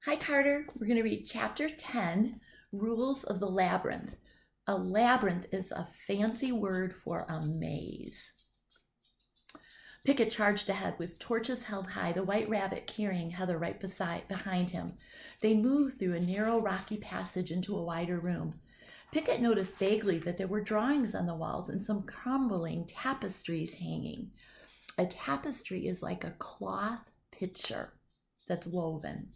Hi, Carter. We're going to read Chapter 10, Rules of the Labyrinth. A labyrinth is a fancy word for a maze. Pickett charged ahead with torches held high, the white rabbit carrying Heather right behind him. They moved through a narrow, rocky passage into a wider room. Pickett noticed vaguely that there were drawings on the walls and some crumbling tapestries hanging. A tapestry is like a cloth picture that's woven.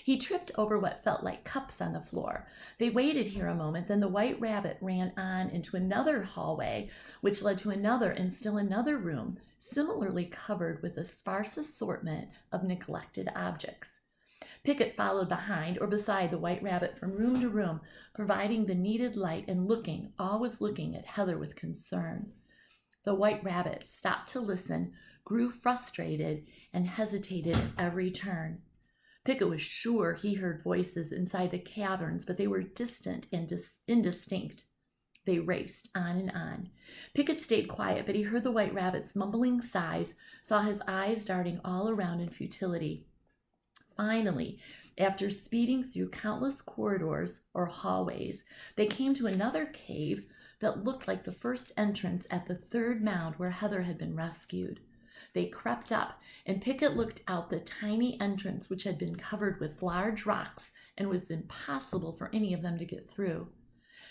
He tripped over what felt like cups on the floor. They waited here a moment, then the white rabbit ran on into another hallway, which led to another and still another room, similarly covered with a sparse assortment of neglected objects. Pickett followed behind or beside the white rabbit from room to room, providing the needed light and looking, always looking at Heather with concern. The white rabbit stopped to listen, grew frustrated, and hesitated at every turn. Pickett was sure he heard voices inside the caverns, but they were distant and indistinct. They raced on and on. Pickett stayed quiet, but he heard the white rabbit's mumbling sighs, saw his eyes darting all around in futility. Finally, after speeding through countless corridors or hallways, they came to another cave that looked like the first entrance at the third mound where Heather had been rescued. They crept up, and Pickett looked out the tiny entrance, which had been covered with large rocks and was impossible for any of them to get through.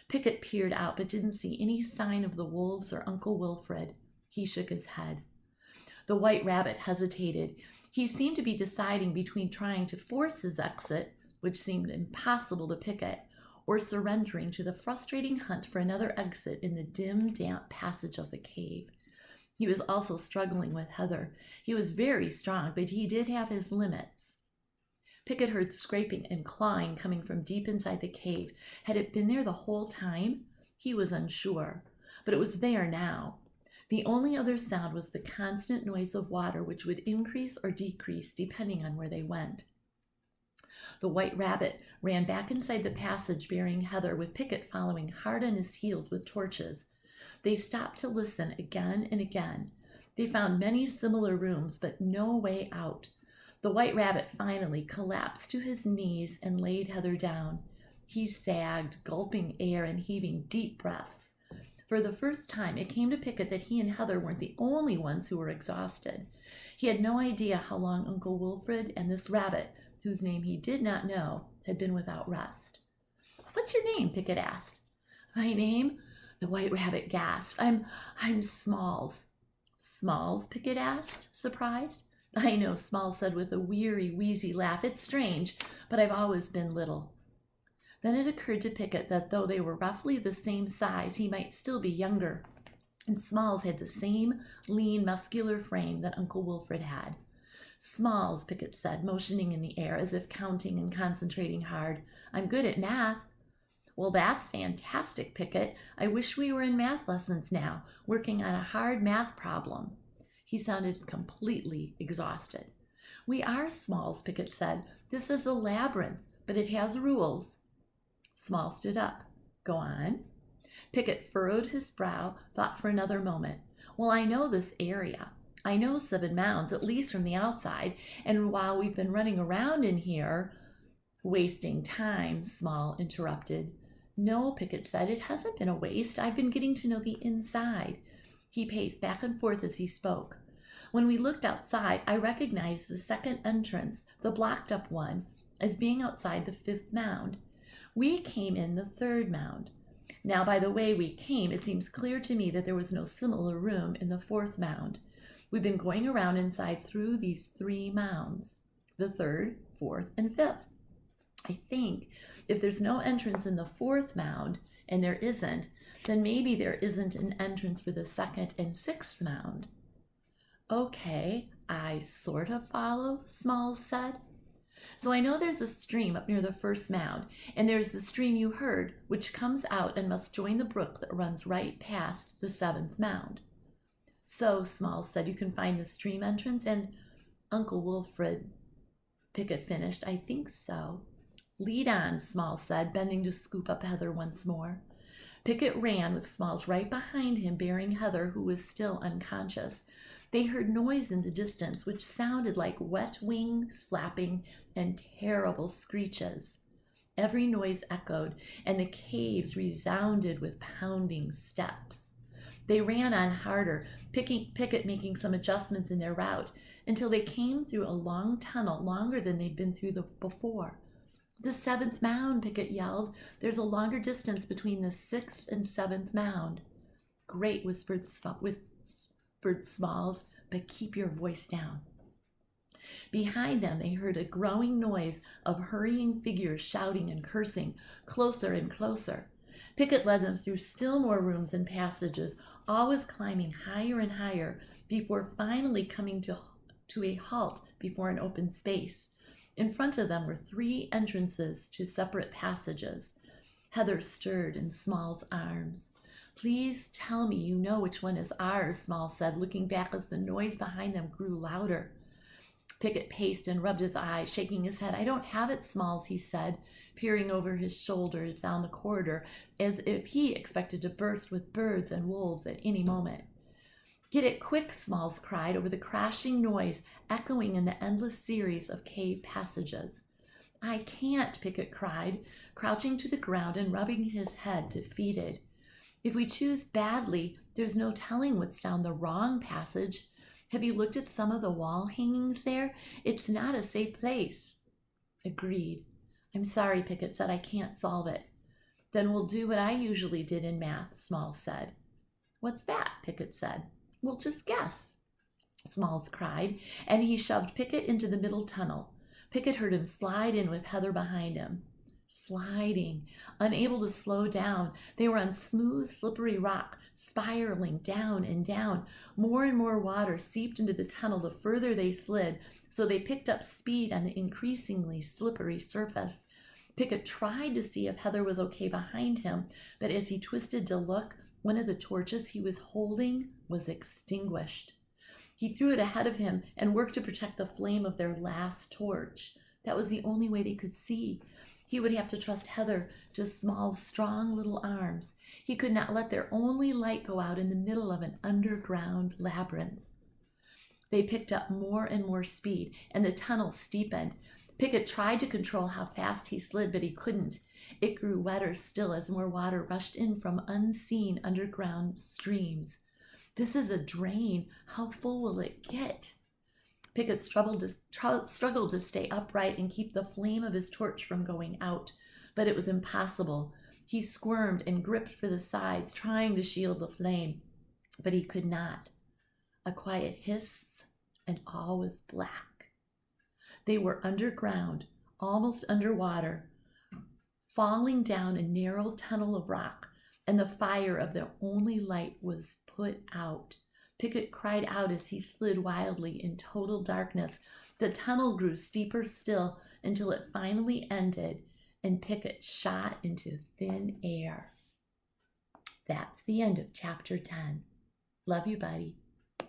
Pickett peered out, but didn't see any sign of the wolves or Uncle Wilfred. He shook his head. The white rabbit hesitated. He seemed to be deciding between trying to force his exit, which seemed impossible to Pickett, or surrendering to the frustrating hunt for another exit in the dim, damp passage of the cave. He was also struggling with Heather. He was very strong, but he did have his limits. Pickett heard scraping and clawing coming from deep inside the cave. Had it been there the whole time? He was unsure, but it was there now. The only other sound was the constant noise of water, which would increase or decrease depending on where they went. The white rabbit ran back inside the passage, bearing Heather, with Pickett following hard on his heels with torches. They stopped to listen again and again. They found many similar rooms, but no way out. The white rabbit finally collapsed to his knees and laid Heather down. He sagged, gulping air and heaving deep breaths. For the first time, it came to Pickett that he and Heather weren't the only ones who were exhausted. He had no idea how long Uncle Wilfred and this rabbit, whose name he did not know, had been without rest. "What's your name?" Pickett asked. "My name?" The white rabbit gasped. I'm Smalls." "Smalls?" Pickett asked, surprised. "I know," Smalls said with a weary, wheezy laugh. "It's strange, but I've always been little." Then it occurred to Pickett that though they were roughly the same size, he might still be younger. And Smalls had the same lean, muscular frame that Uncle Wilfred had. "Smalls," Pickett said, motioning in the air as if counting and concentrating hard. "I'm good at math." "Well, that's fantastic, Pickett. I wish we were in math lessons now, working on a hard math problem." He sounded completely exhausted. "We are, Smalls," Pickett said. "This is a labyrinth, but it has rules." Smalls stood up. "Go on." Pickett furrowed his brow, thought for another moment. "Well, I know this area. I know 7 mounds, at least from the outside, and while we've been running around in here—" "Wasting time," Small interrupted. "No," Pickett said, "it hasn't been a waste. I've been getting to know the inside." He paced back and forth as he spoke. "When we looked outside, I recognized the second entrance, the blocked up one, as being outside the 5th mound. We came in the 3rd mound. Now, by the way we came, it seems clear to me that there was no similar room in the 4th mound. We've been going around inside through these 3 mounds, the 3rd, 4th, and 5th. I think if there's no entrance in the 4th mound, and there isn't, then maybe there isn't an entrance for the 2nd and 6th mound." "Okay, I sort of follow," Smalls said. "So I know there's a stream up near the 1st mound, and there's the stream you heard, which comes out and must join the brook that runs right past the 7th mound." "So," Smalls said, "you can find the stream entrance and Uncle Wilfred," Pickett finished. "I think so." "Lead on," Smalls said, bending to scoop up Heather once more. Pickett ran with Smalls right behind him, bearing Heather, who was still unconscious. They heard noise in the distance, which sounded like wet wings flapping and terrible screeches. Every noise echoed, and the caves resounded with pounding steps. They ran on harder, Pickett making some adjustments in their route, until they came through a long tunnel, longer than they'd been through before. "The seventh mound," Pickett yelled. "There's a longer distance between the sixth and seventh mound." "Great," whispered Smalls, "but keep your voice down." Behind them, they heard a growing noise of hurrying figures shouting and cursing, closer and closer. Pickett led them through still more rooms and passages, always climbing higher and higher, before finally coming to a halt before an open space. In front of them were 3 entrances to separate passages. Heather stirred in Small's arms. "Please tell me you know which one is ours," Small said, looking back as the noise behind them grew louder. Pickett paced and rubbed his eyes, shaking his head. "I don't have it, Smalls," he said, peering over his shoulder down the corridor, as if he expected to burst with birds and wolves at any moment. "Get it quick," Smalls cried over the crashing noise echoing in the endless series of cave passages. "I can't," Pickett cried, crouching to the ground and rubbing his head, defeated. "If we choose badly, there's no telling what's down the wrong passage. Have you looked at some of the wall hangings there? It's not a safe place." "Agreed." "I'm sorry," Pickett said. "I can't solve it." "Then we'll do what I usually did in math," Smalls said. "What's that?" Pickett said. "We'll just guess," Smalls cried, and he shoved Pickett into the middle tunnel. Pickett heard him slide in with Heather behind him. Sliding, unable to slow down, they were on smooth, slippery rock, spiraling down and down. More and more water seeped into the tunnel the further they slid, so they picked up speed on the increasingly slippery surface. Pickett tried to see if Heather was okay behind him, but as he twisted to look, one of the torches he was holding was extinguished. He threw it ahead of him and worked to protect the flame of their last torch. That was the only way they could see. He would have to trust Heather to Small's strong little arms. He could not let their only light go out in the middle of an underground labyrinth. They picked up more and more speed, and the tunnel steepened. Pickett tried to control how fast he slid, but he couldn't. It grew wetter still as more water rushed in from unseen underground streams. "This is a drain. How full will it get?" Pickett struggled to stay upright and keep the flame of his torch from going out, but it was impossible. He squirmed and gripped for the sides, trying to shield the flame, but he could not. A quiet hiss, and all was black. They were underground, almost underwater, falling down a narrow tunnel of rock, and the fire of their only light was put out. Pickett cried out as he slid wildly in total darkness. The tunnel grew steeper still until it finally ended, and Pickett shot into thin air. That's the end of chapter 10. Love you, buddy.